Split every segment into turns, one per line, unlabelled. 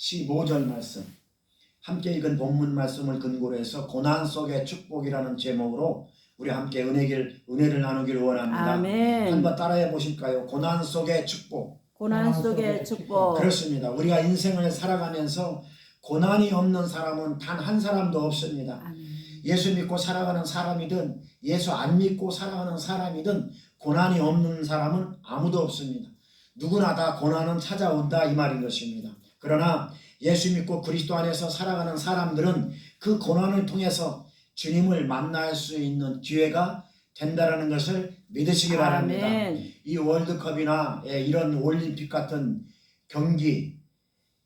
15절 말씀 함께 읽은 본문 말씀을 근거로 해서 고난 속의 축복이라는 제목으로 우리 함께 은혜를 나누기를 원합니다.
아멘.
한번 따라해 보실까요? 고난 속의 축복.
고난 속의 축복.
그렇습니다. 우리가 인생을 살아가면서 고난이 없는 사람은 단 한 사람도 없습니다.
아멘.
예수 믿고 살아가는 사람이든 예수 안 믿고 살아가는 사람이든 고난이 없는 사람은 아무도 없습니다. 누구나 다 고난은 찾아온다 이 말인 것입니다. 그러나 예수 믿고 그리스도 안에서 살아가는 사람들은 그 고난을 통해서 주님을 만날 수 있는 기회가 된다라는 것을 믿으시기 바랍니다.
아멘.
이 월드컵이나 이런 올림픽 같은 경기,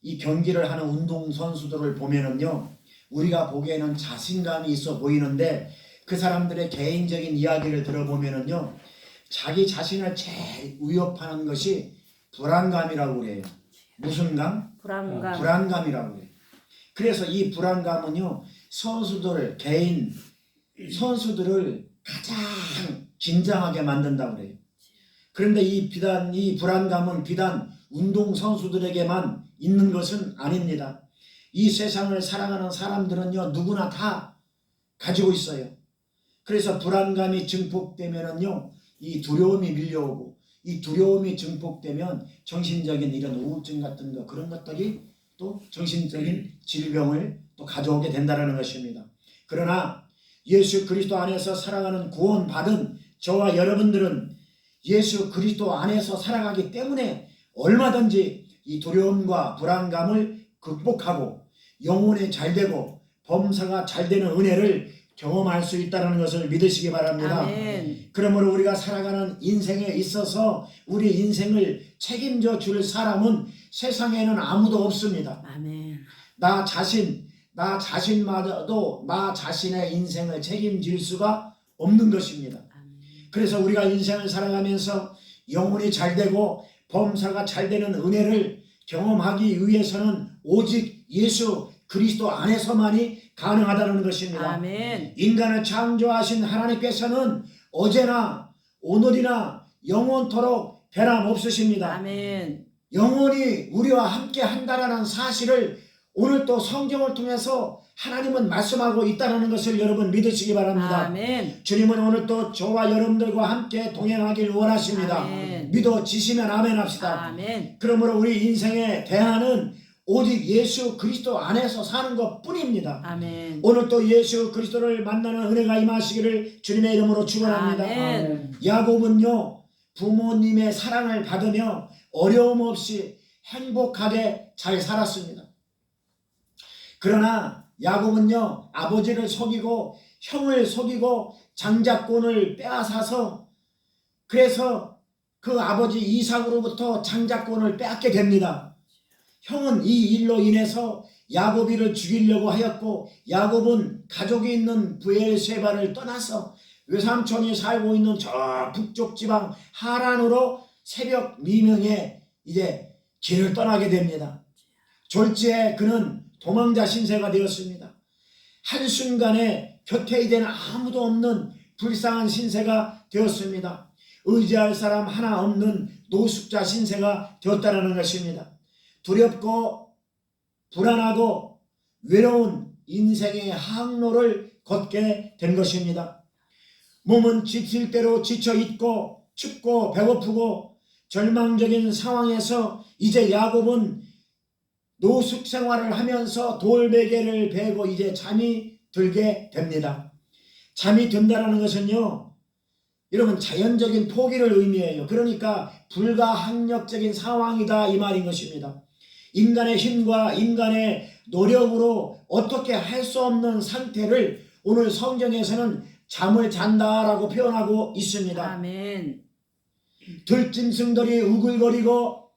이 경기를 하는 운동 선수들을 보면은요, 우리가 보기에는 자신감이 있어 보이는데 그 사람들의 개인적인 이야기를 들어보면은요, 자기 자신을 제일 위협하는 것이 불안감이라고 그래요. 무슨 감?
불안감.
불안감이라고 그래요. 그래서 이 불안감은요, 선수들을 가장 긴장하게 만든다고 그래요. 그런데 이 불안감은 비단 운동 선수들에게만 있는 것은 아닙니다. 이 세상을 살아가는 사람들은요, 누구나 다 가지고 있어요. 그래서 불안감이 증폭되면은요, 이 두려움이 밀려오고, 이 두려움이 증폭되면 정신적인 이런 우울증 같은 거, 그런 것들이 또 정신적인 질병을 또 가져오게 된다는 것입니다. 그러나 예수 그리스도 안에서 살아가는 구원받은 저와 여러분들은 예수 그리스도 안에서 살아가기 때문에 얼마든지 이 두려움과 불안감을 극복하고 영혼이 잘되고 범사가 잘되는 은혜를 경험할 수 있다는 것을 믿으시기 바랍니다.
아멘.
그러므로 우리가 살아가는 인생에 있어서 우리 인생을 책임져 줄 사람은 세상에는 아무도 없습니다.
아멘.
나 자신마저도 나 자신의 인생을 책임질 수가 없는 것입니다. 그래서 우리가 인생을 살아가면서 영혼이 잘되고 범사가 잘되는 은혜를 경험하기 위해서는 오직 예수 그리스도 안에서만이 가능하다는 것입니다.
아멘.
인간을 창조하신 하나님께서는 어제나 오늘이나 영원토록 변함없으십니다.
아멘.
영원히 우리와 함께 한다라는 사실을 오늘 또 성경을 통해서 하나님은 말씀하고 있다는 것을 여러분 믿으시기 바랍니다.
아멘.
주님은 오늘 또 저와 여러분들과 함께 동행하길 원하십니다.
아멘.
믿어지시면 아멘 합시다.
아멘.
그러므로 우리 인생의 대안은 오직 예수 그리스도 안에서 사는 것 뿐입니다.
아멘.
오늘 또 예수 그리스도를 만나는 은혜가 임하시기를 주님의 이름으로 축원합니다.
아멘.
야곱은요, 부모님의 사랑을 받으며 어려움 없이 행복하게 잘 살았습니다. 그러나 야곱은요, 아버지를 속이고 형을 속이고 장자권을 빼앗아서 그래서 그 아버지 이삭으로부터 장자권을 빼앗게 됩니다. 형은 이 일로 인해서 야곱이를 죽이려고 하였고, 야곱은 가족이 있는 브엘세바를 떠나서 외삼촌이 살고 있는 저 북쪽 지방 하란으로 새벽 미명에 이제 길을 떠나게 됩니다. 졸지에 그는 도망자 신세가 되었습니다. 한순간에 곁에 이제는 아무도 없는 불쌍한 신세가 되었습니다. 의지할 사람 하나 없는 노숙자 신세가 되었다는 것입니다. 두렵고 불안하고 외로운 인생의 항로를 걷게 된 것입니다. 몸은 지칠 대로 지쳐 있고 춥고 배고프고 절망적인 상황에서 이제 야곱은 노숙 생활을 하면서 돌베개를 베고 이제 잠이 들게 됩니다. 잠이 든다는 것은요, 여러분 자연적인 포기를 의미해요. 그러니까 불가항력적인 상황이다 이 말인 것입니다. 인간의 힘과 인간의 노력으로 어떻게 할 수 없는 상태를 오늘 성경에서는 잠을 잔다라고 표현하고 있습니다.
아멘.
들짐승들이 우글거리고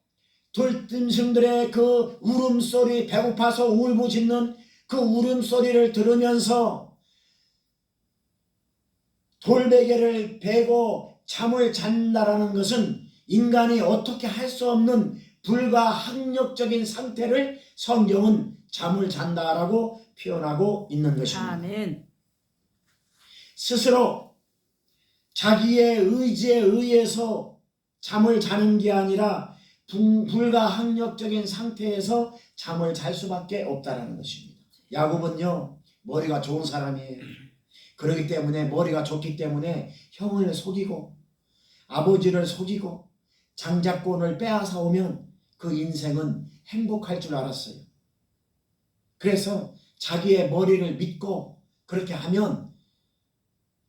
들짐승들의 그 울음소리, 배고파서 울부짖는 그 울음소리를 들으면서 돌베개를 베고 잠을 잔다라는 것은 인간이 어떻게 할 수 없는 불가항력적인 상태를 성경은 잠을 잔다라고 표현하고 있는 것입니다.
아멘.
스스로 자기의 의지에 의해서 잠을 자는 게 아니라 불가항력적인 상태에서 잠을 잘 수밖에 없다라는 것입니다. 야곱은요 머리가 좋은 사람이에요. 그렇기 때문에 머리가 좋기 때문에 형을 속이고 아버지를 속이고 장자권을 빼앗아 오면 그 인생은 행복할 줄 알았어요. 그래서 자기의 머리를 믿고 그렇게 하면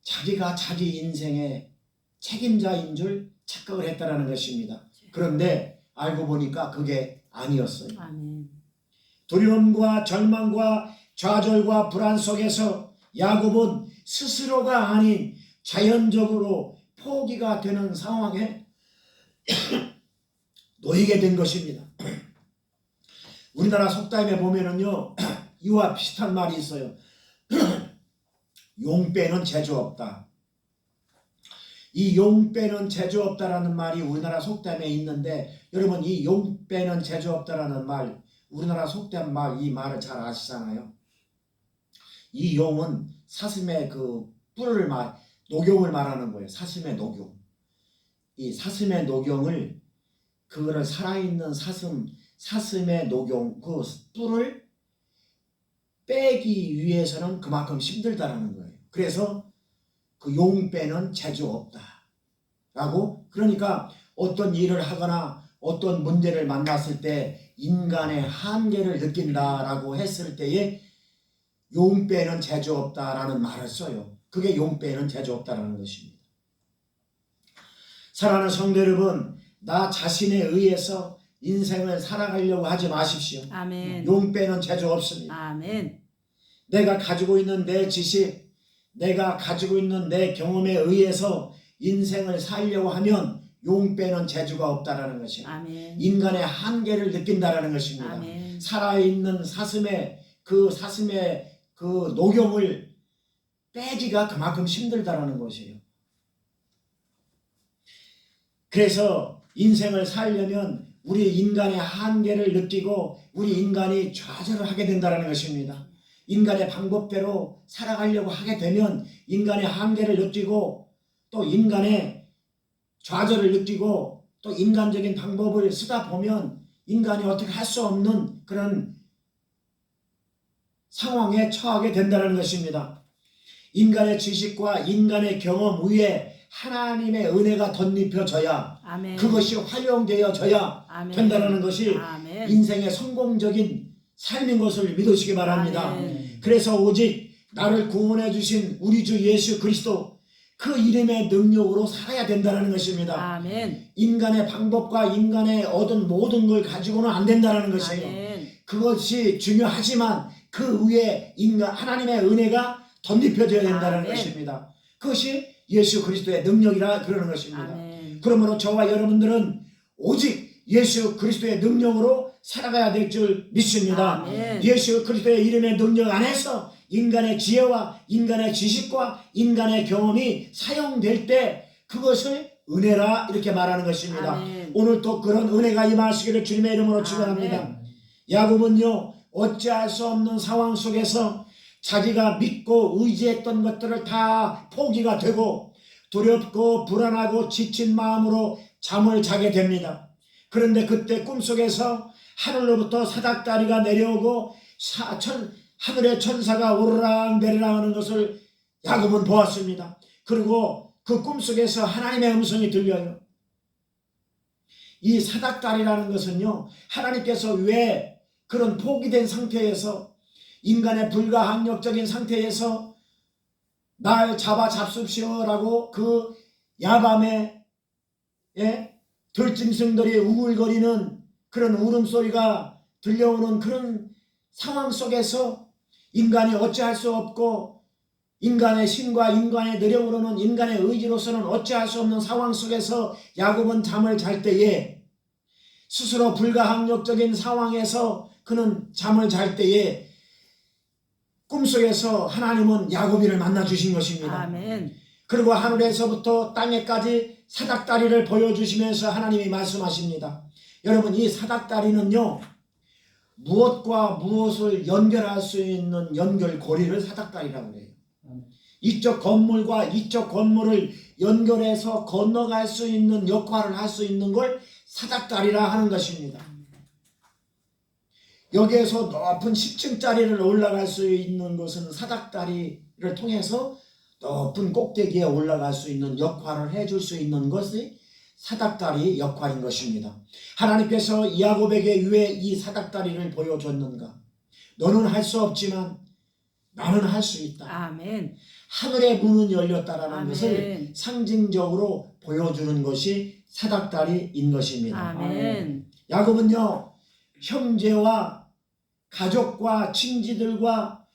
자기가 자기 인생의 책임자인 줄 착각을 했다는 것입니다. 그런데 알고 보니까 그게 아니었어요.
아멘.
두려움과 절망과 좌절과 불안 속에서 야곱은 스스로가 아닌 자연적으로 포기가 되는 상황에 놓이게 된 것입니다. 우리나라 속담에 보면은요 이와 비슷한 말이 있어요. 용 빼는 재주 없다. 이 용 빼는 재주 없다라는 말이 우리나라 속담에 있는데 여러분 이 용 빼는 재주 없다라는 말 우리나라 속담 말 이 말을 잘 아시잖아요. 이 용은 사슴의 그 뿔을 녹용을 말하는 거예요. 사슴의 녹용. 이 사슴의 녹용을 그거를 살아있는 사슴의 녹용 그 뿔을 빼기 위해서는 그만큼 힘들다라는 거예요. 그래서 그 용 빼는 재주 없다 라고. 그러니까 어떤 일을 하거나 어떤 문제를 만났을 때 인간의 한계를 느낀다라고 했을 때에 용 빼는 재주 없다라는 말을 써요. 그게 용 빼는 재주 없다라는 것입니다. 사랑하는 성도 여러분, 나 자신에 의해서 인생을 살아가려고 하지 마십시오.
아멘.
용 빼는 재주 없습니다.
아멘.
내가 가지고 있는 내 지식, 내가 가지고 있는 내 경험에 의해서 인생을 살려고 하면 용 빼는 재주가 없다라는 것이에요.
아멘.
인간의 한계를 느낀다라는 것입니다.
아멘.
살아있는 사슴의 그 녹용을 빼기가 그만큼 힘들다라는 것이에요. 그래서 인생을 살려면 우리 인간의 한계를 느끼고 우리 인간이 좌절을 하게 된다는 것입니다. 인간의 방법대로 살아가려고 하게 되면 인간의 한계를 느끼고 또 인간의 좌절을 느끼고 또 인간적인 방법을 쓰다 보면 인간이 어떻게 할 수 없는 그런 상황에 처하게 된다는 것입니다. 인간의 지식과 인간의 경험 위에 하나님의 은혜가 덧입혀져야
아멘.
그것이 활용되어져야
아멘.
된다는 것이
아멘.
인생의 성공적인 삶인 것을 믿으시기 바랍니다.
아멘.
그래서 오직 나를 구원해 주신 우리 주 예수 그리스도 그 이름의 능력으로 살아야 된다는 것입니다.
아멘.
인간의 방법과 인간의 얻은 모든 걸 가지고는 안 된다는 것이에요.
아멘.
그것이 중요하지만 그 위에 하나님의 은혜가 덧입혀져야 된다는
아멘.
것입니다. 그것이 예수 그리스도의 능력이라 그러는 것입니다.
아멘.
그러므로 저와 여러분들은 오직 예수 그리스도의 능력으로 살아가야 될 줄 믿습니다.
아멘.
예수 그리스도의 이름의 능력 안에서 인간의 지혜와 인간의 지식과 인간의 경험이 사용될 때 그것을 은혜라 이렇게 말하는 것입니다.
아멘.
오늘 또 그런 은혜가 임하시기를 주님의 이름으로 축원합니다.
아멘.
야곱은요 어찌할 수 없는 상황 속에서 자기가 믿고 의지했던 것들을 다 포기가 되고 두렵고 불안하고 지친 마음으로 잠을 자게 됩니다. 그런데 그때 꿈속에서 하늘로부터 사닥다리가 내려오고 하늘의 천사가 오르락 내리락 하는 것을 야곱은 보았습니다. 그리고 그 꿈속에서 하나님의 음성이 들려요. 이 사닥다리라는 것은요 하나님께서 왜 그런 포기된 상태에서 인간의 불가항력적인 상태에서 날 잡수십시오라고 그 야밤에 들짐승들이 우글거리는 그런 울음소리가 들려오는 그런 상황 속에서 인간이 어찌할 수 없고 인간의 힘과 인간의 노력으로는 인간의 의지로서는 어찌할 수 없는 상황 속에서 야곱은 잠을 잘 때에 스스로 불가항력적인 상황에서 그는 잠을 잘 때에 꿈속에서 하나님은 야곱이를 만나주신 것입니다.
아멘.
그리고 하늘에서부터 땅에까지 사닥다리를 보여주시면서 하나님이 말씀하십니다. 여러분 이 사닥다리는요 무엇과 무엇을 연결할 수 있는 연결고리를 사닥다리라고 해요. 이쪽 건물과 이쪽 건물을 연결해서 건너갈 수 있는 역할을 할 수 있는 걸 사닥다리라 하는 것입니다. 여기에서 높은 10층짜리를 올라갈 수 있는 것은 사닥다리를 통해서 높은 꼭대기에 올라갈 수 있는 역할을 해줄 수 있는 것이 사닥다리 역할인 것입니다. 하나님께서 야곱에게 왜 이 사닥다리를 보여줬는가? 너는 할 수 없지만 나는 할 수 있다.
아멘.
하늘의 문은 열렸다라는
아멘.
것을 상징적으로 보여주는 것이 사닥다리인 것입니다.
아멘.
야곱은요, 형제와 가족과 친지들과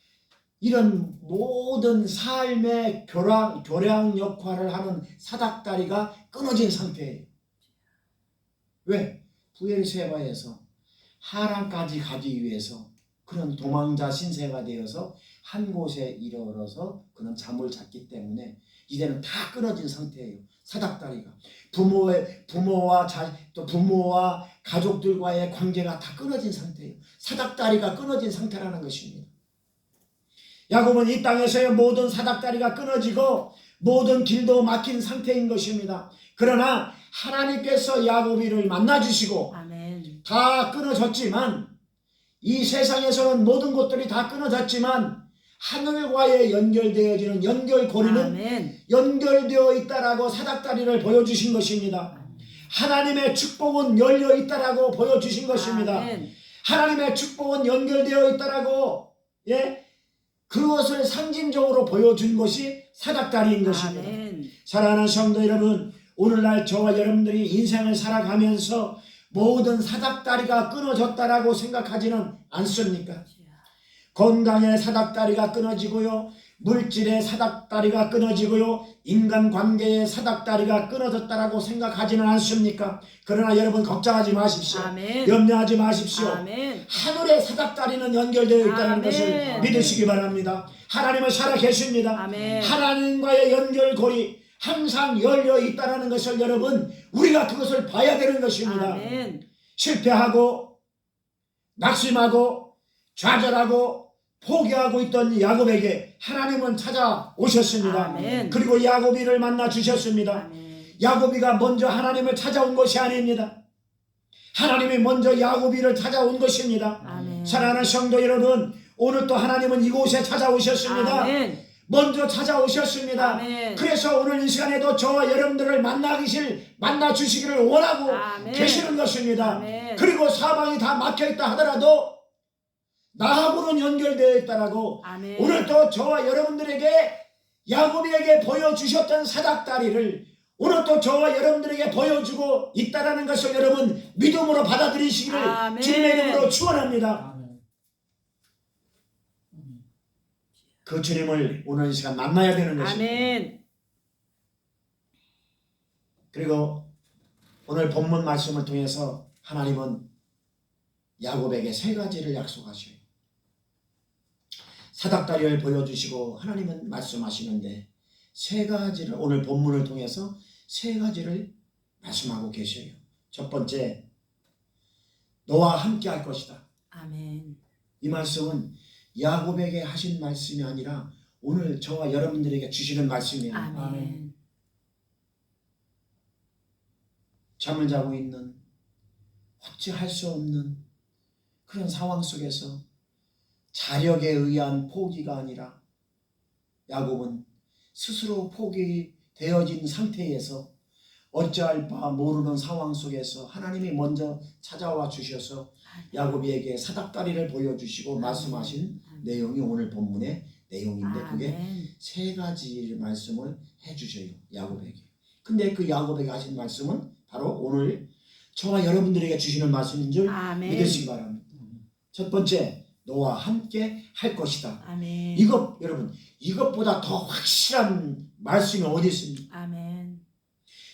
이런 모든 삶의 교량 역할을 하는 사닥다리가 끊어진 상태예요. 왜? 부엘세바에서 하란까지 가기 위해서 그런 도망자 신세가 되어서 한 곳에 이르러서 그는 잠을 잤기 때문에 이제는 다 끊어진 상태예요. 사닥다리가 부모와 가족들과의 관계가 다 끊어진 상태예요. 사닥다리가 끊어진 상태라는 것입니다. 야곱은 이 땅에서의 모든 사닥다리가 끊어지고 모든 길도 막힌 상태인 것입니다. 그러나 하나님께서 야곱이를 만나주시고
아멘.
다 끊어졌지만 이 세상에서는 모든 것들이 다 끊어졌지만 하늘과의 연결되어지는 연결고리는
아멘.
연결되어 있다라고 사닥다리를 보여주신 것입니다. 하나님의 축복은 열려 있다라고 보여주신 것입니다.
아멘.
하나님의 축복은 연결되어 있다라고 그것을 상징적으로 보여준 것이 사닥다리인 것입니다.
아멘.
사랑하는 성도 여러분, 오늘날 저와 여러분들이 인생을 살아가면서 모든 사닥다리가 끊어졌다라고 생각하지는 않습니까? 건강의 사닥다리가 끊어지고요, 물질의 사닥다리가 끊어지고요, 인간관계의 사닥다리가 끊어졌다라고 생각하지는 않습니까? 그러나 여러분 걱정하지 마십시오.
아멘.
염려하지 마십시오.
아멘.
하늘의 사닥다리는 연결되어 있다는
아멘.
것을 믿으시기 바랍니다. 하나님은 살아계십니다.
아멘.
하나님과의 연결고리 항상 열려 있다는 것을 여러분, 우리가 그것을 봐야 되는 것입니다.
아멘.
실패하고 낙심하고 좌절하고 포기하고 있던 야곱에게 하나님은 찾아오셨습니다.
아멘.
그리고 야곱이를 만나 주셨습니다.
아멘.
야곱이가 먼저 하나님을 찾아온 것이 아닙니다. 하나님이 먼저 야곱이를 찾아온 것입니다.
아멘.
사랑하는 성도 여러분, 오늘 또 하나님은 이곳에 찾아오셨습니다.
아멘.
먼저 찾아오셨습니다.
아멘.
그래서 오늘 이 시간에도 저와 여러분들을 만나 주시기를 원하고
아멘.
계시는 것입니다.
아멘.
그리고 사방이 다 막혀있다 하더라도 나하고는 연결되어 있다라고
아멘.
오늘 또 저와 여러분들에게 야곱에게 보여주셨던 사닥다리를 오늘 또 저와 여러분들에게 보여주고 있다라는 것을 여러분 믿음으로 받아들이시기를
아멘.
주님의 이름으로 축원합니다.
아멘.
그 주님을 오늘 이 시간 만나야 되는 것입니다.
아멘.
그리고 오늘 본문 말씀을 통해서 하나님은 야곱에게 세 가지를 약속하셔요. 사닥다리를 보여주시고 하나님은 말씀하시는데 세 가지를 오늘 본문을 통해서 세 가지를 말씀하고 계셔요. 첫 번째, 너와 함께 할 것이다.
아멘.
이 말씀은 야곱에게 하신 말씀이 아니라 오늘 저와 여러분들에게 주시는 말씀이에요.
아멘.
잠을 자고 있는 어찌할 수 없는 그런 상황 속에서 자력에 의한 포기가 아니라 야곱은 스스로 포기되어진 상태에서 어찌할 바 모르는 상황 속에서 하나님이 먼저 찾아와 주셔서 야곱에게 사닥다리를 보여주시고 말씀하신 내용이 오늘 본문의 내용인데 그게
아멘.
세 가지 말씀을 해주셔요. 야곱에게. 근데 그 야곱에게 하신 말씀은 바로 오늘 저와 여러분들에게 주시는 말씀인 줄
아멘.
믿으시기 바랍니다. 첫 번째, 너와 함께 할 것이다.
아멘.
여러분, 이것보다 더 확실한 말씀이 어디 있습니까?
아멘.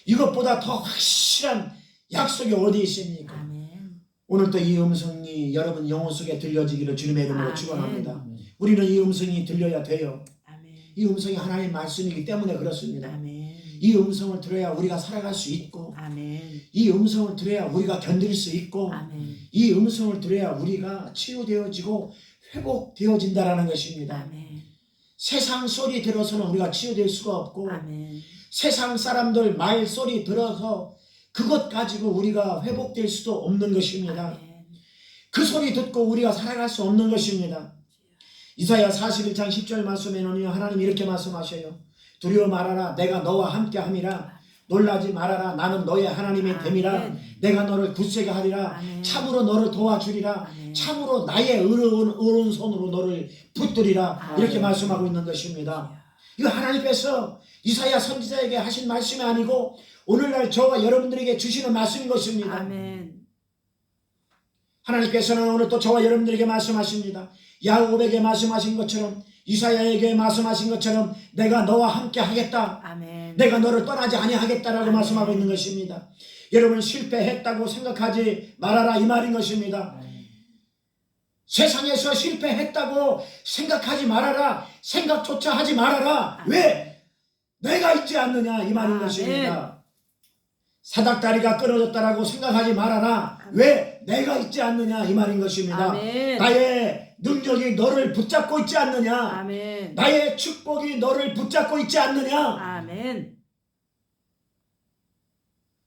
이것보다 더 확실한 약속이 어디 있습니까?
아멘.
오늘도 이 음성이 여러분 영혼 속에 들려지기를 주님의 이름으로
아멘.
축원합니다.
아멘.
우리는 이 음성이 들려야 돼요.
아멘.
이 음성이 하나님의 말씀이기 때문에 그렇습니다.
아멘.
이 음성을 들어야 우리가 살아갈 수 있고
아멘.
이 음성을 들어야 우리가 견딜 수 있고
아멘.
이 음성을 들어야 우리가 치유되어지고 회복되어진다라는 것입니다.
아멘.
세상 소리 들어서는 우리가 치유될 수가 없고
아멘.
세상 사람들 말 소리 들어서 그것 가지고 우리가 회복될 수도 없는 것입니다.
아멘.
그 소리 듣고 우리가 살아갈 수 없는 것입니다. 이사야 41장 10절 말씀에는요, 하나님 이렇게 말씀하셔요. 두려워 말아라, 내가 너와 함께 함이라. 놀라지 말아라, 나는 너의 하나님이 됨이라.
아멘.
내가 너를 굳세게 하리라.
아멘.
참으로 너를 도와주리라.
아멘.
참으로 나의 의로운 손으로 너를 붙들이라.
아멘.
이렇게 말씀하고 있는 것입니다. 이거 하나님께서 이사야 선지자에게 하신 말씀이 아니고 오늘날 저와 여러분들에게 주시는 말씀인 것입니다.
아멘.
하나님께서는 오늘 또 저와 여러분들에게 말씀하십니다. 야곱에게 말씀하신 것처럼, 이사야에게 말씀하신 것처럼 내가 너와 함께 하겠다.
아멘.
내가 너를 떠나지 아니하겠다라고
아멘.
말씀하고 있는 것입니다. 여러분, 실패했다고 생각하지 말아라, 이 말인 것입니다. 세상에서 실패했다고 생각하지 말아라. 생각조차 하지 말아라. 왜? 내가 있지 않느냐, 이 말인 것입니다. 사닥다리가 끊어졌다라고 생각하지 말아라. 왜? 내가 있지 않느냐, 이 말인 것입니다.
아멘.
나의 능력이 너를 붙잡고 있지 않느냐.
아멘.
나의 축복이 너를 붙잡고 있지 않느냐.
아멘.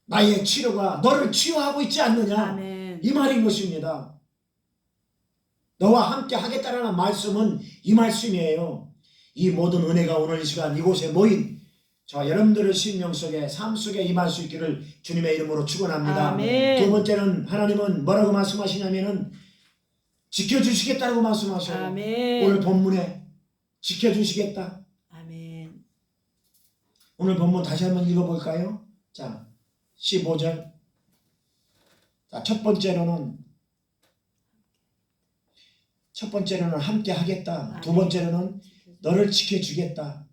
나의 치료가 너를 치유하고 있지 않느냐.
아멘.
이 말인 것입니다. 너와 함께 하겠다라는 말씀은 이 말씀이에요. 이 모든 은혜가 오늘 이 시간 이곳에 모인 저와 여러분들의 sinh命 속에, 삶 속에 임할 수 있기를 주님의 이름으로 축원합니다.
아멘.
두 번째는 하나님은 뭐라고 말씀하시냐면은 지켜주시겠다라고 말씀하셔요.
아멘.
오늘 본문에 지켜주시겠다.
아멘.
오늘 본문 다시 한번 읽어볼까요? 자, 15절. 자, 첫 번째로는 함께 하겠다. 두 번째로는 너를 지켜주겠다.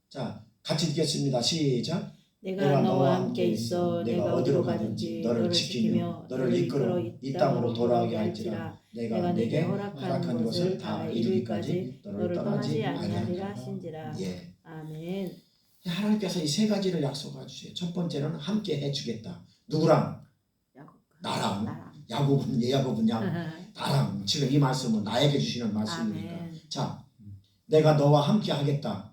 자, 같이 읽겠습니다. 시작.
내가 너와 함께 있어 내가 어디로 가든지 너를 지키며 너를 이끌어 이 땅으로 돌아오게 할지라. 내가 내게 허락한 것을 다 이루기까지 너를 떠나지 아니하리라 하신지라.
예.
아멘.
하나님께서 이 세 가지를 약속해 주세요. 첫 번째는 함께 해주겠다. 누구랑? 나랑. 야곱은 나랑. 지금 이 말씀은 나에게 주시는 말씀입니다.
아멘.
자, 내가 너와 함께 하겠다.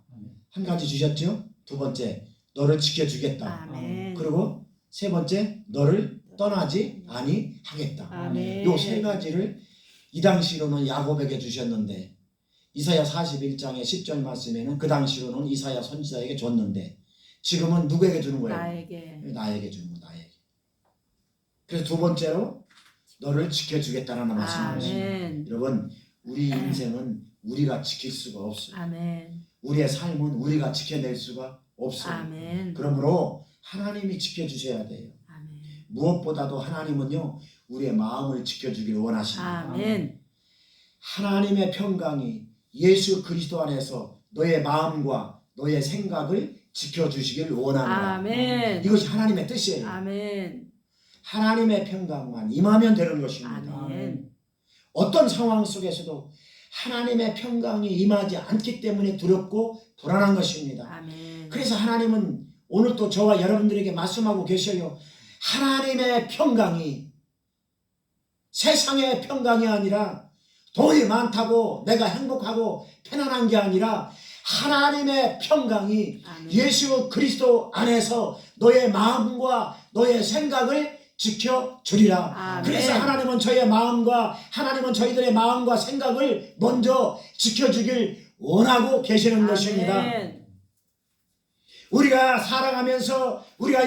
한 가지 주셨죠? 두 번째, 너를 지켜주겠다.
아멘.
그리고 세 번째, 너를 떠나지 아니하겠다.
아멘.
요 세 가지를 이 당시로는 야곱에게 주셨는데, 이사야 41장의 10절 말씀에는 그 당시로는 이사야 선지자에게 줬는데, 지금은 누구에게 주는 거예요? 나에게 주는 거예요. 나에게. 그래서 두 번째로 너를 지켜주겠다는 말씀이십니다.
아멘.
여러분, 우리 인생은 우리가 지킬 수가 없어요.
아멘.
우리의 삶은 우리가 지켜낼 수가 없어요.
아멘.
그러므로 하나님이 지켜주셔야 돼요.
아멘.
무엇보다도 하나님은요, 우리의 마음을 지켜주기를 원하십니다.
아멘.
하나님의 평강이 예수 그리스도 안에서 너의 마음과 너의 생각을 지켜주시길 원합니다.
아멘.
이것이 하나님의 뜻이에요.
아멘.
하나님의 평강만 임하면 되는 것입니다.
아멘.
어떤 상황 속에서도 하나님의 평강이 임하지 않기 때문에 두렵고 불안한 것입니다.
아멘.
그래서 하나님은 오늘 또 저와 여러분들에게 말씀하고 계셔요. 하나님의 평강이 세상의 평강이 아니라 돈이 많다고 내가 행복하고 편안한 게 아니라 하나님의 평강이
아멘.
예수 그리스도 안에서 너의 마음과 너의 생각을 지켜주리라.
아멘.
그래서 하나님은 하나님은 저희들의 마음과 생각을 먼저 지켜주길 원하고 계시는 것입니다.
아멘.
우리가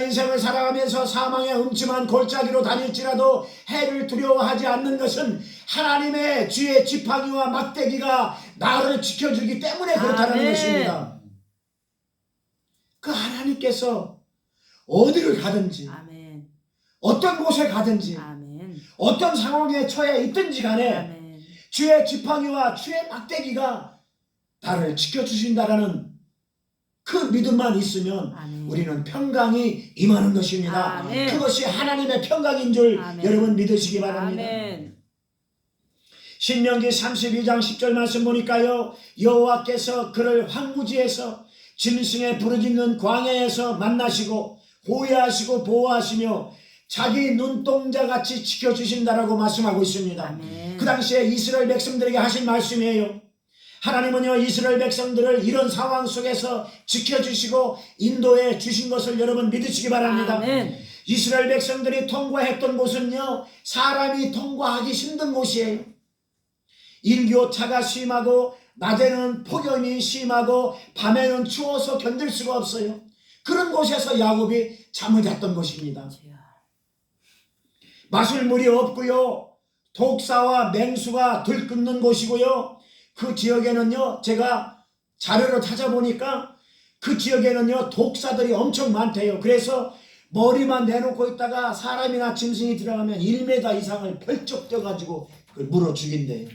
인생을 살아가면서 사망의 음침한 골짜기로 다닐지라도 해를 두려워하지 않는 것은 하나님의 주의 지팡이와 막대기가 나를 지켜주기 때문에 그렇다는
아멘.
것입니다. 그 하나님께서 어디를 가든지
아멘.
어떤 곳에 가든지
아멘.
어떤 상황에 처해 있든지 간에
아멘.
주의 지팡이와 주의 막대기가 나를 지켜주신다라는 그 믿음만 있으면
아멘.
우리는 평강이 임하는 것입니다.
아멘.
그것이 하나님의 평강인 줄
아멘.
여러분 믿으시기 바랍니다.
아멘.
신명기 32장 10절 말씀 보니까요, 여호와께서 그를 황무지에서 짐승의 부르짖는 광야에서 만나시고 호위하시고 보호하시며 자기 눈동자같이 지켜주신다라고 말씀하고 있습니다.
아멘.
그 당시에 이스라엘 백성들에게 하신 말씀이에요. 하나님은요, 이스라엘 백성들을 이런 상황 속에서 지켜주시고 인도해 주신 것을 여러분 믿으시기 바랍니다.
아멘.
이스라엘 백성들이 통과했던 곳은요, 사람이 통과하기 힘든 곳이에요. 일교차가 심하고 낮에는 폭염이 심하고 밤에는 추워서 견딜 수가 없어요. 그런 곳에서 야곱이 잠을 잤던 곳입니다. 마실 물이 없고요, 독사와 맹수가 들끓는 곳이고요. 그 지역에는요, 제가 자료를 찾아보니까 그 지역에는요, 독사들이 엄청 많대요. 그래서 머리만 내놓고 있다가 사람이나 짐승이 들어가면 1m 이상을 벌쩍 뛰어가지고 그걸 물어 죽인대요.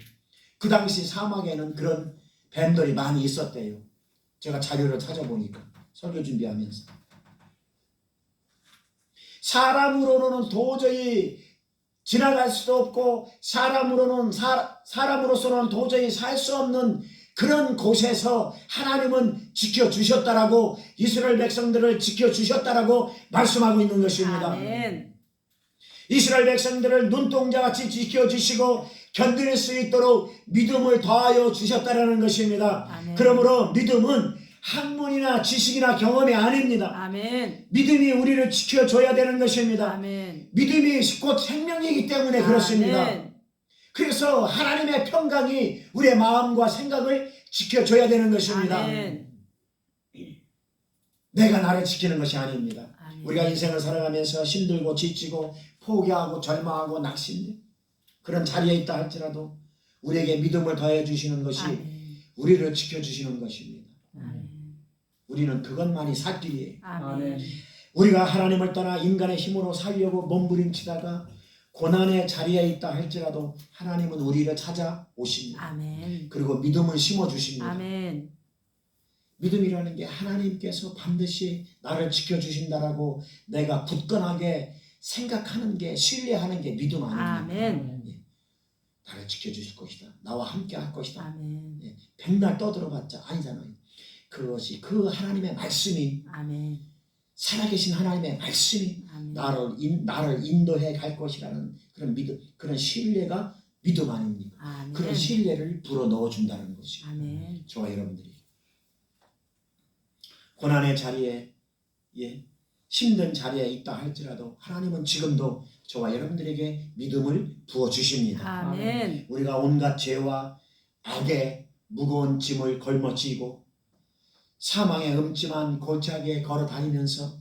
그 당시 사막에는 그런 뱀들이 많이 있었대요. 제가 자료를 찾아보니까, 설교 준비하면서. 사람으로는 도저히 지나갈 수도 없고 사람으로서는 도저히 살 수 없는 그런 곳에서 하나님은 지켜주셨다라고, 이스라엘 백성들을 지켜주셨다라고 말씀하고 있는 것입니다.
아멘.
이스라엘 백성들을 눈동자같이 지켜주시고 견딜 수 있도록 믿음을 더하여 주셨다라는 것입니다.
아멘.
그러므로 믿음은 학문이나 지식이나 경험이 아닙니다.
아멘.
믿음이 우리를 지켜줘야 되는 것입니다.
아멘.
믿음이 곧 생명이기 때문에 그렇습니다.
아멘.
그래서 하나님의 평강이 우리의 마음과 생각을 지켜줘야 되는 것입니다.
아멘.
내가 나를 지키는 것이 아닙니다.
아멘.
우리가 인생을 살아가면서 힘들고 지치고 포기하고 절망하고 낙심된 그런 자리에 있다 할지라도 우리에게 믿음을 더해 주시는 것이
아멘.
우리를 지켜주시는 것입니다.
아멘.
우리는 그것만이 살 길이에요.
아멘.
우리가 하나님을 떠나 인간의 힘으로 살려고 몸부림치다가 고난의 자리에 있다 할지라도 하나님은 우리를 찾아오십니다.
아멘.
그리고 믿음을 심어주십니다.
아멘.
믿음이라는 게 하나님께서 반드시 나를 지켜주신다라고 내가 굳건하게 생각하는 게, 신뢰하는 게 믿음 아닙니까?
아멘.
예. 나를 지켜주실 것이다. 나와 함께 할 것이다.
아멘.
예. 백날 떠들어봤자 아니잖아요. 그것이 그 하나님의 말씀이,
아멘.
살아계신 하나님의 말씀이
아멘.
나를 인도해 갈 것이라는 그런 믿음, 그런 신뢰가 믿음 아닙니까?
아멘.
그런 신뢰를 불어 넣어준다는 것이죠.
아멘.
저와 여러분들이 고난의 자리에, 예, 힘든 자리에 있다 할지라도 하나님은 지금도 저와 여러분들에게 믿음을 부어주십니다.
아멘.
우리가 온갖 죄와 악의 무거운 짐을 걸머쥐고 사망의 음침한 골짜기에 걸어 다니면서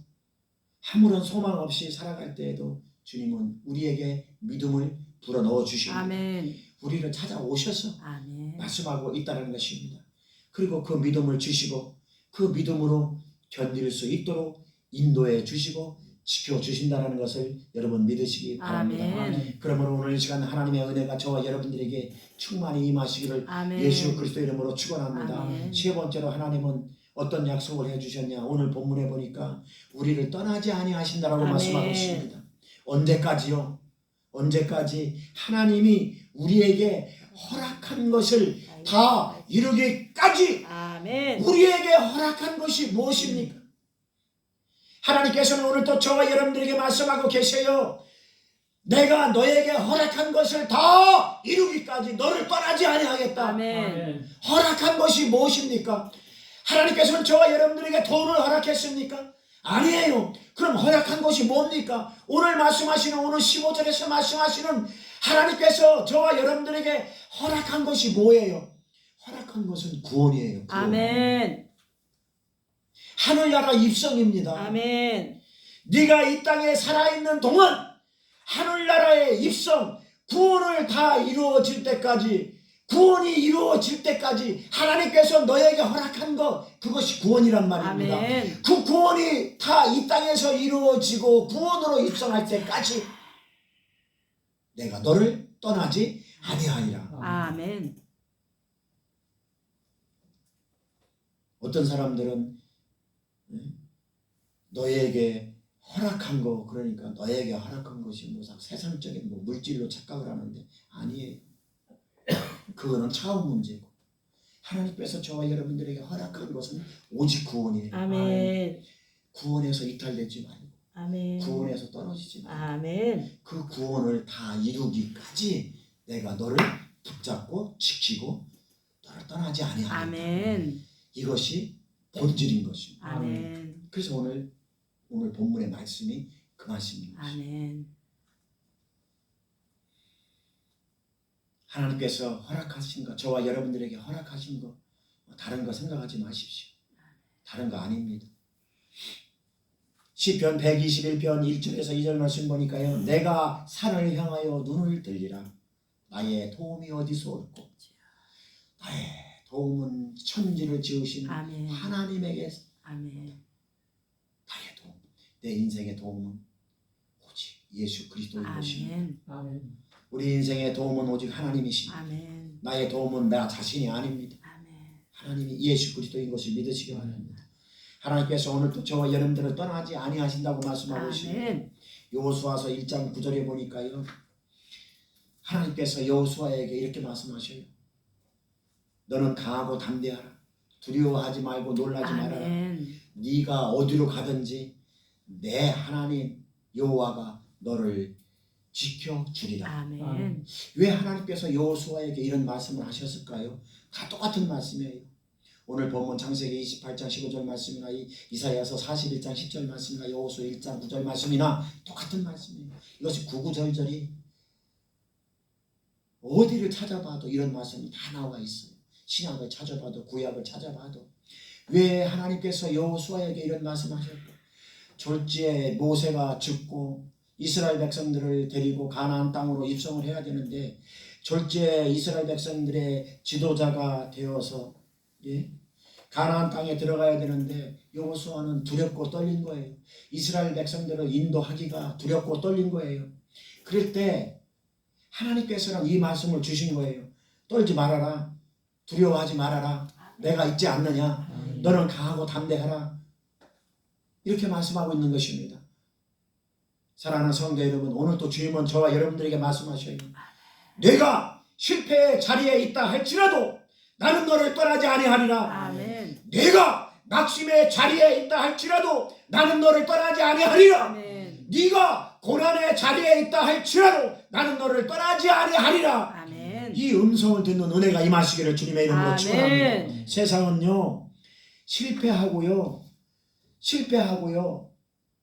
아무런 소망 없이 살아갈 때에도 주님은 우리에게 믿음을 불어 넣어 주십니다.
아멘.
우리를 찾아오셔서
아멘.
말씀하고 있다는 것입니다. 그리고 그 믿음을 주시고 그 믿음으로 견딜 수 있도록 인도해 주시고 지켜주신다는 것을 여러분 믿으시기 바랍니다.
아멘.
그러므로 오늘 이 시간 하나님의 은혜가 저와 여러분들에게 충만히 임하시기를
아멘.
예수 그리스도 이름으로 축원합니다.
아멘.
세 번째로 하나님은 어떤 약속을 해주셨냐? 오늘 본문에 보니까 우리를 떠나지 아니하신다라고
아멘.
말씀하고 있습니다. 언제까지요? 언제까지 하나님이 우리에게 허락한 것을 다 이루기까지
아멘.
우리에게 허락한 것이 무엇입니까? 하나님께서는 오늘 또 저와 여러분들에게 말씀하고 계세요. 내가 너에게 허락한 것을 다 이루기까지 너를 떠나지 아니하겠다.
아멘.
허락한 것이 무엇입니까? 하나님께서는 저와 여러분들에게 돈을 허락했습니까? 아니에요. 그럼 허락한 것이 뭡니까? 오늘 말씀하시는, 오늘 15절에서 말씀하시는 하나님께서 저와 여러분들에게 허락한 것이 뭐예요? 허락한 것은 구원이에요. 구원.
아멘.
하늘나라 입성입니다.
아멘.
네가 이 땅에 살아있는 동안 하늘나라의 입성, 구원을 다 이루어질 때까지, 구원이 이루어질 때까지 하나님께서 너에게 허락한 것, 그것이 구원이란 말입니다.
아멘.
그 구원이 다 이 땅에서 이루어지고 구원으로 입성할 때까지 내가 너를 떠나지 아니하리라.
아멘.
어떤 사람들은 너에게 허락한 거, 그러니까 너에게 허락한 것이 뭐 세상적인 뭐 물질로 착각을 하는데 아니에요. 그거는 차원 문제고 하나님께서 저와 여러분들에게 허락한 것은 오직 구원이에요.
아멘.
구원에서 이탈되지 말고
아멘.
구원에서 떨어지지 말고
아멘.
그 구원을 다 이루기까지 내가 너를 붙잡고 지키고 너를 떠나지 아니하겠다.
아멘.
이것이 본질인 것입니다.
아멘.
그래서 오늘 본문의 말씀이 그 그 말씀입니다.
아멘.
하나님께서 허락하신 거, 저와 여러분들에게 허락하신 거 다른 거 생각하지 마십시오. 다른 거 아닙니다. 시편 121편 1절에서 2절 말씀 보니까요. 내가 산을 향하여 눈을 들리라. 나의 도움이 어디서 올꼬. 나의 도움은 천지를 지으신
아멘.
하나님에게서.
아멘.
나의 도움, 내 인생의 도움은 오직 예수 그리스도인 것입니다.
아멘.
우리 인생의 도움은 오직 하나님이십니다.
아멘.
나의 도움은 나 자신이 아닙니다.
아멘.
하나님이 예수 그리스도인 것을 믿으시기 바랍니다. 하나님께서 오늘도 저와 여러분들을 떠나지 아니하신다고 말씀하고 있습니다. 여호수아서 1장 9절에 보니까요. 하나님께서 여호수아에게 이렇게 말씀하셔요. 너는 강하고 담대하라. 두려워하지 말고 놀라지 말아라. 네가 어디로 가든지 내 하나님 여호와가 너를 지켜주리라.
아멘.
왜 하나님께서 여호수아에게 이런 말씀을 하셨을까요? 다 똑같은 말씀이에요. 오늘 본문 창세기 28장 15절 말씀이나 이사야서 41장 10절 말씀이나 여호수아 1장 9절 말씀이나 똑같은 말씀이에요. 이것이 구구절절이 어디를 찾아봐도 이런 말씀이 다 나와 있어요. 신약을 찾아봐도 구약을 찾아봐도. 왜 하나님께서 여호수아에게 이런 말씀하셨을까? 졸지에 모세가 죽고 이스라엘 백성들을 데리고 가나안 땅으로 입성을 해야 되는데 졸지에 이스라엘 백성들의 지도자가 되어서 가나안 땅에 들어가야 되는데 여호수아는 두렵고 떨린 거예요. 이스라엘 백성들을 인도하기가 두렵고 떨린 거예요. 그럴 때 하나님께서는 이 말씀을 주신 거예요. 떨지 말아라. 두려워하지 말아라. 내가 있지 않느냐. 너는 강하고 담대하라. 이렇게 말씀하고 있는 것입니다. 사랑하는 성도 여러분, 오늘도 주님은 저와 여러분들에게 말씀하셔요. 내가 실패의 자리에 있다 할지라도 나는 너를 떠나지 아니하리라.
아멘.
내가 낙심의 자리에 있다 할지라도 나는 너를 떠나지 아니하리라.
아멘.
네가 고난의 자리에 있다 할지라도 나는 너를 떠나지 아니하리라.
아멘.
이 음성을 듣는 은혜가 임하시기를 주님의 이름으로
아멘.
축원합니다. 세상은요 실패하고요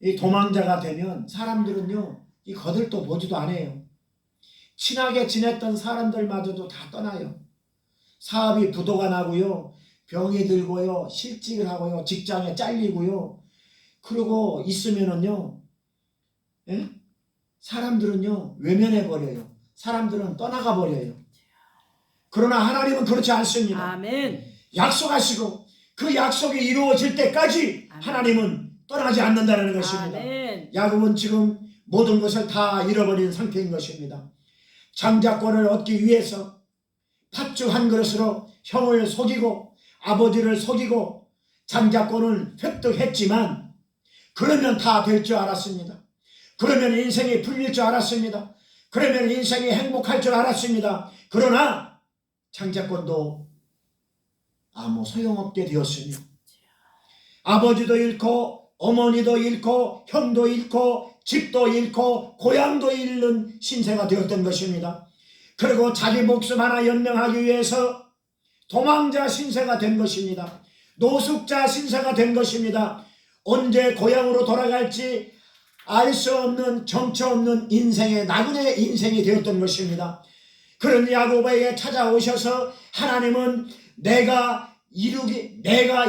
이 도망자가 되면 사람들은요 이 거들떠 보지도 않아요. 친하게 지냈던 사람들마저도 다 떠나요. 사업이 부도가 나고요, 병이 들고요, 실직을 하고요, 직장에 잘리고요. 그러고 있으면은요, 사람들은요 외면해 버려요. 사람들은 떠나가 버려요. 그러나 하나님은 그렇지 않습니다.
아멘.
약속하시고 그 약속이 이루어질 때까지
아멘.
하나님은 떠나지 않는다는 것입니다.
아멘.
야곱은 지금 모든 것을 다 잃어버린 상태인 것입니다. 장자권을 얻기 위해서 팥죽 한 그릇으로 형을 속이고 아버지를 속이고 장자권을 획득했지만 그러면 다 될 줄 알았습니다. 그러면 인생이 풀릴 줄 알았습니다. 그러면 인생이 행복할 줄 알았습니다. 그러나 장자권도 아무 소용없게 되었으며 아버지도 잃고 어머니도 잃고 형도 잃고 집도 잃고 고향도 잃는 신세가 되었던 것입니다. 그리고 자기 목숨 하나 연명하기 위해서 도망자 신세가 된 것입니다. 노숙자 신세가 된 것입니다. 언제 고향으로 돌아갈지 알 수 없는 정처 없는 인생의 나그네 인생이 되었던 것입니다. 그런 야곱에게 찾아오셔서 하나님은 내가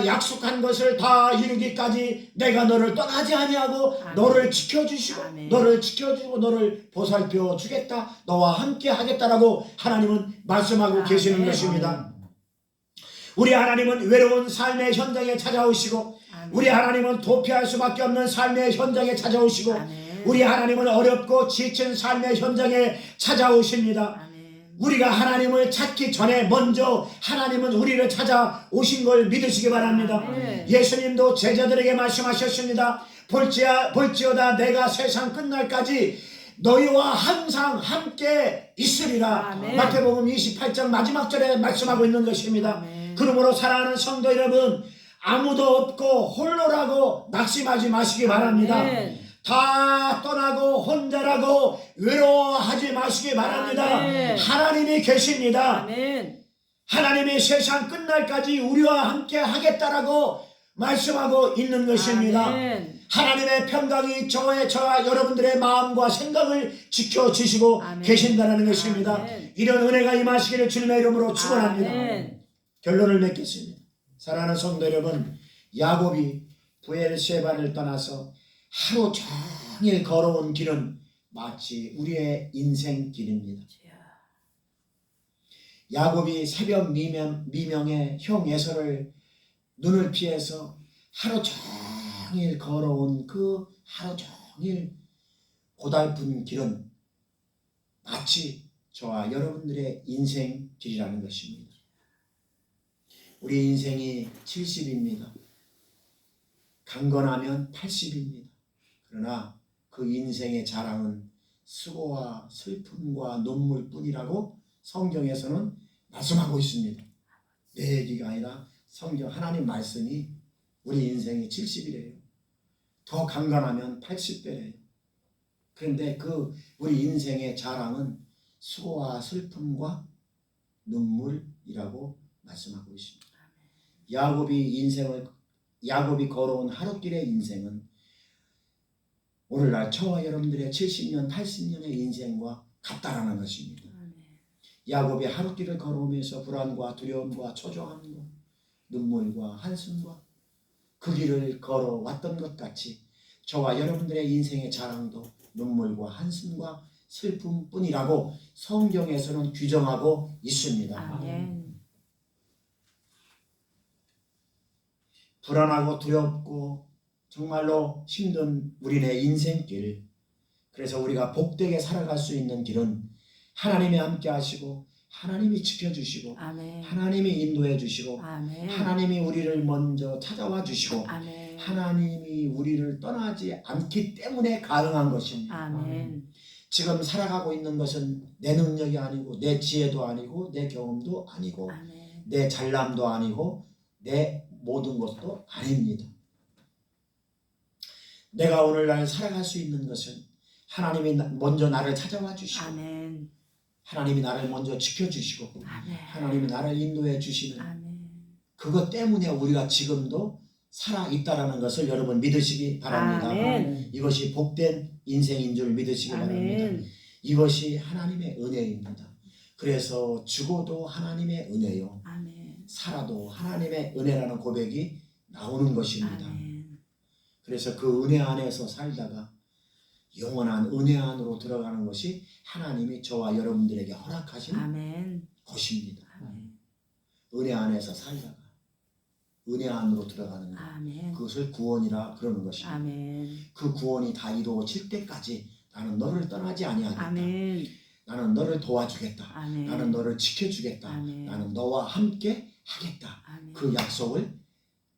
약속한 것을 다 이루기까지 내가 너를 떠나지 아니하고
아멘.
너를 지켜주시고
아멘.
너를 지켜주고 너를 보살펴 주겠다. 너와 함께 하겠다라고 하나님은 말씀하고
아멘.
계시는 것입니다. 우리 하나님은 외로운 삶의 현장에 찾아오시고
아멘.
우리 하나님은 도피할 수밖에 없는 삶의 현장에 찾아오시고
아멘.
우리 하나님은 어렵고 지친 삶의 현장에 찾아오십니다.
아멘.
우리가 하나님을 찾기 전에 먼저 하나님은 우리를 찾아오신 걸 믿으시기 바랍니다.
아멘.
예수님도 제자들에게 말씀하셨습니다. 볼지어다 내가 세상 끝날까지 너희와 항상 함께 있으리라.
아멘.
마태복음 28장 마지막 절에 말씀하고 있는 것입니다.
아멘.
그러므로 사랑하는 성도 여러분, 아무도 없고 홀로라고 낙심하지 마시기 바랍니다.
아멘.
다 떠나고 혼자라고 외로워하지 마시기 바랍니다.
아멘.
하나님이 계십니다.
아멘.
하나님이 세상 끝날까지 우리와 함께 하겠다라고 말씀하고 있는 것입니다.
아멘.
하나님의 평강이 저와 여러분들의 마음과 생각을 지켜주시고
아멘.
계신다는 것입니다.
아멘.
이런 은혜가 임하시기를 주님의 이름으로 축원합니다.
아멘.
결론을 맺겠습니다. 사랑하는 성도 여러분, 야곱이 부엘세바를 떠나서 하루 종일 걸어온 길은 마치 우리의 인생 길입니다. 야곱이 새벽 미명에 형 에서를 눈을 피해서 하루 종일 걸어온 그 하루 종일 고달픈 길은 마치 저와 여러분들의 인생 길이라는 것입니다. 우리 인생이 70입니다. 강건하면 80입니다. 그러나 그 인생의 자랑은 수고와 슬픔과 눈물뿐이라고 성경에서는 말씀하고 있습니다. 내 얘기가 아니라 성경 하나님 말씀이 우리 인생이 70이래요. 더 강건하면 80배래요. 그런데 그 우리 인생의 자랑은 수고와 슬픔과 눈물이라고 말씀하고 있습니다. 야곱이 걸어온 하루길의 인생은 오늘날 저와 여러분들의 70년, 80년의 인생과 같다라는 것입니다. 야곱이 하루길을 걸어오면서 불안과 두려움과 초조함과 눈물과 한숨과 그 길을 걸어왔던 것 같이 저와 여러분들의 인생의 자랑도 눈물과 한숨과 슬픔뿐이라고 성경에서는 규정하고 있습니다.
아멘.
불안하고 두렵고 정말로 힘든 우리네 인생길, 그래서 우리가 복되게 살아갈 수 있는 길은 하나님이 함께 하시고 하나님이 지켜주시고
아멘.
하나님이 인도해 주시고
아멘.
하나님이 우리를 먼저 찾아와 주시고
아멘.
하나님이 우리를 떠나지 않기 때문에 가능한 것입니다.
아멘.
지금 살아가고 있는 것은 내 능력이 아니고 내 지혜도 아니고 내 경험도 아니고
아멘.
내 잘남도 아니고 내 모든 것도 아닙니다. 내가 오늘날 살아갈 수 있는 것은 하나님이 먼저 나를 찾아와 주시고
아멘.
하나님이 나를 먼저 지켜주시고
아멘.
하나님이 나를 인도해 주시는
아멘.
그것 때문에 우리가 지금도 살아있다라는 것을 여러분 믿으시기 바랍니다.
아멘.
이것이 복된 인생인 줄 믿으시기 바랍니다.
아멘.
이것이 하나님의 은혜입니다. 그래서 죽어도 하나님의 은혜요,
아멘.
살아도 하나님의 은혜라는 고백이 나오는 것입니다.
아멘.
그래서 그 은혜 안에서 살다가 영원한 은혜 안으로 들어가는 것이 하나님이 저와 여러분들에게 허락하신
아멘.
것입니다.
아멘.
은혜 안에서 살다가 은혜 안으로 들어가는 것,
아멘.
그것을 구원이라 그러는 것입니다.
아멘.
그 구원이 다 이루어질 때까지 나는 너를 떠나지 아니하겠다.
아멘.
나는 너를 도와주겠다.
아멘.
나는 너를 지켜주겠다.
아멘.
나는 너와 함께 하겠다.
아멘.
그 약속을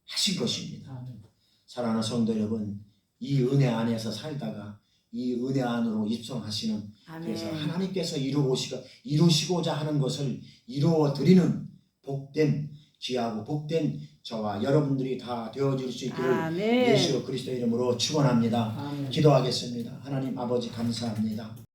하신 것입니다.
아멘.
사랑하는 성도 여러분, 이 은혜 안에서 살다가 이 은혜 안으로 입성하시는, 그래서
아멘.
하나님께서 이루시고자 하는 것을 이루어 드리는 복된 귀하고 복된 저와 여러분들이 다 되어줄 수 있기를
아멘.
예수 그리스도 이름으로 축원합니다.
아멘.
기도하겠습니다. 하나님 아버지 감사합니다.